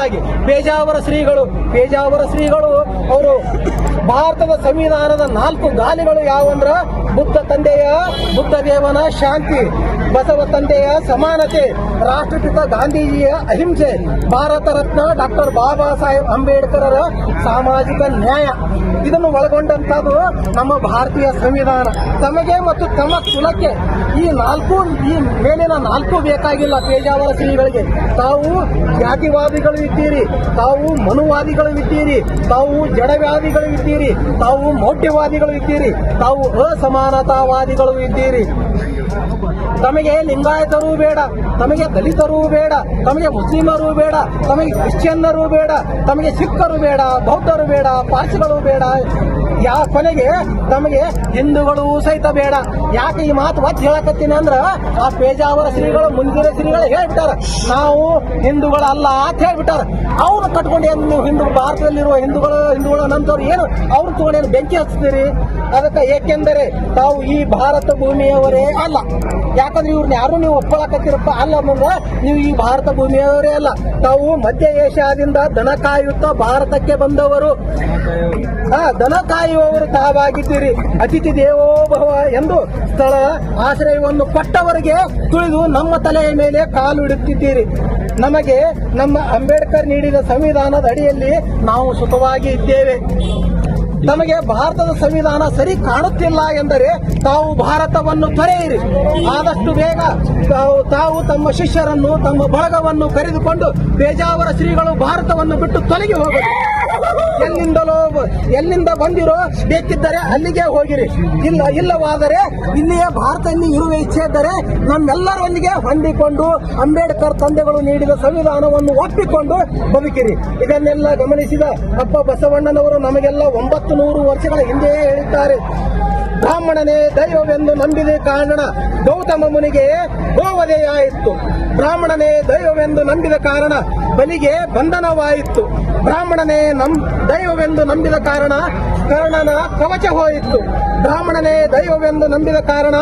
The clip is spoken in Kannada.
ಮೊದಲನೇದಾಗಿ ಪೇಜಾವರ ಶ್ರೀಗಳು ಅವರು ಭಾರತದ ಸಂವಿಧಾನದ 4 ಗಾಲಿಗಳು ಯಾವಂದ್ರ ಬುದ್ಧ ದೇವನ ಶಾಂತಿ, ಬಸವ ತಂದೆಯ ಸಮಾನತೆ, ರಾಷ್ಟ್ರಪಿತ ಗಾಂಧೀಜಿಯ ಅಹಿಂಸೆ, ಭಾರತ ರತ್ನ ಡಾಕ್ಟರ್ ಬಾಬಾ ಸಾಹೇಬ್ ಅಂಬೇಡ್ಕರರ ಸಾಮಾಜಿಕ ನ್ಯಾಯ ಇದನ್ನು ಒಳಗೊಂಡಂತದ್ದು ನಮ್ಮ ಭಾರತೀಯ ಸಂವಿಧಾನ. ತಮಗೆ ಮತ್ತು ತಮ್ಮ ಕುಲಕ್ಕೆ ಈ ಮೇಲಿನ 4 ಬೇಕಾಗಿಲ್ಲ. ಪೇಜಾವರ ಶ್ರೀಗಳಿಗೆ ತಾವು ಜಾತಿವಾದಿಗಳು ಇದ್ದೀರಿ, ತಾವು ಮನುವಾದಿಗಳು ಇದ್ದೀರಿ, ತಾವು ಜಡವಾದಿಗಳು ಇದ್ದೀರಿ, ತಾವು ಮೌಢ್ಯವಾದಿಗಳು ಇದ್ದೀರಿ, ತಾವು ಅಸಮಾನತಾವಾದಿಗಳು ಇದ್ದೀರಿ. ತಮಗೆ ಲಿಂಗಾಯತರು ಬೇಡ, ತಮಗೆ ದಲಿತರು ಬೇಡ, ತಮಗೆ ಮುಸ್ಲಿಮರು ಬೇಡ, ತಮಗೆ ಕ್ರಿಶ್ಚಿಯನ್ನರು ಬೇಡ, ತಮಗೆ ಸಿಖ್ಖರು ಬೇಡ, ಬೌದ್ಧರು ಬೇಡ, ಪಾರ್ಸಿಗಳು ಬೇಡ, ಕೊನೆಗೆ ತಮಗೆ ಹಿಂದೂಗಳು ಸಹಿತ ಬೇಡ. ಯಾಕೆ ಈ ಮಾತು ಒತ್ತಿ ಹೇಳಕತ್ತೀನಿ ಅಂದ್ರ ಆ ಪೇಜಾವರ ಶ್ರೀಗಳು ಮುಂದಿನ ಶ್ರೀಗಳು ಹೇಳ್ಬಿಟ್ಟಾರ ನಾವು ಹಿಂದೂಗಳಲ್ಲ ಅಂತ ಹೇಳ್ಬಿಟ್ಟಾರ. ಅವ್ರು ಕಟ್ಕೊಂಡು ಏನು ನೀವು ಭಾರತದಲ್ಲಿರುವ ಹಿಂದೂಗಳ ನಂತವ್ರು ಏನು ಅವ್ರು ತಗೊಂಡೇನು ಬೆಂಕಿ ಹಚ್ತೀರಿ? ಅದಕ್ಕೆ ಏಕೆಂದರೆ ತಾವು ಈ ಭಾರತ ಭೂಮಿಯವರೇ ಅಲ್ಲ. ಯಾಕಂದ್ರೆ ಇವ್ರನ್ನ ಯಾರು ನೀವು ಒಪ್ಪಳಕತ್ತೀರಪ್ಪ ಅಲ್ಲ ಮುಂದೆ ನೀವು ಈ ಭಾರತ ಭೂಮಿಯವರೇ ಅಲ್ಲ. ತಾವು ಮಧ್ಯ ಏಷ್ಯಾದಿಂದ ದನ ಕಾಯುತ್ತಾ ಭಾರತಕ್ಕೆ ಬಂದವರು, ದನ ಕಾಯುವವರು ತಾವಾಗಿದ್ದೀರಿ. ಅತಿಥಿ ದೇವೋಭವ ಎಂದು ಸ್ಥಳ ಆಶ್ರಯವನ್ನು ಕೊಟ್ಟವರಿಗೆ ತುಳಿದು ನಮ್ಮ ತಲೆಯ ಮೇಲೆ ಕಾಲು ಇಡುತ್ತಿದ್ದೀರಿ. ನಮಗೆ ನಮ್ಮ ಅಂಬೇಡ್ಕರ್ ನೀಡಿದ ಸಂವಿಧಾನದ ಅಡಿಯಲ್ಲಿ ನಾವು ಸುಖವಾಗಿ ಇದ್ದೇವೆ. ತಮಗೆ ಭಾರತದ ಸಂವಿಧಾನ ಸರಿ ಕಾಣುತ್ತಿಲ್ಲ ಎಂದರೆ ತಾವು ಭಾರತವನ್ನು ತೊರೆಯಿರಿ. ಆದಷ್ಟು ಬೇಗ ತಾವು ತಮ್ಮ ಶಿಷ್ಯರನ್ನು ತಮ್ಮ ಬಳಗವನ್ನು ಕರೆದುಕೊಂಡು ಪೇಜಾವರ ಶ್ರೀಗಳು ಭಾರತವನ್ನು ಬಿಟ್ಟು ತೊಲಗಿ ಹೋಗಲಿ. ಎಲ್ಲಿಂದ ಬಂದಿರೋ ಬೇಕಿದ್ದರೆ ಅಲ್ಲಿಗೆ ಹೋಗಿರಿ, ಇಲ್ಲವಾದರೆ ಇಲ್ಲಿಯೇ ಭಾರತದಲ್ಲಿ ಇರುವ ಇಚ್ಛೆ ಇದ್ದರೆ ನಮ್ಮೆಲ್ಲರೊಂದಿಗೆ ಹೊಂದಿಕೊಂಡು ಅಂಬೇಡ್ಕರ್ ತಂದೆಗಳು ನೀಡಿದ ಸಂವಿಧಾನವನ್ನು ಒಪ್ಪಿಕೊಂಡು ಬದುಕಿರಿ. ಇದನ್ನೆಲ್ಲ ಗಮನಿಸಿದ ಅಪ್ಪ ಬಸವಣ್ಣನವರು ನಮಗೆಲ್ಲ 900 ವರ್ಷಗಳ ಹಿಂದೆಯೇ ಹೇಳಿದ್ದಾರೆ. ಬ್ರಾಹ್ಮಣನೇ ದೈವವೆಂದು ನಂಬಿದ ಕಾರಣ ಗೌತಮ ಮುನಿಗೆ ಗೋವಧೆಯಾಯಿತು. ಬ್ರಾಹ್ಮಣನೇ ದೈವವೆಂದು ನಂಬಿದ ಕಾರಣ ಬಲಿಗೆ ಬಂಧನವಾಯಿತು. ಬ್ರಾಹ್ಮಣನೇ ದೈವವೆಂದು ನಂಬಿದ ಕಾರಣ ಕರ್ಣನ ಕವಚ ಹೋಯಿತು. ಬ್ರಾಹ್ಮಣನೇ ದೈವವೆಂದು ನಂಬಿದ ಕಾರಣ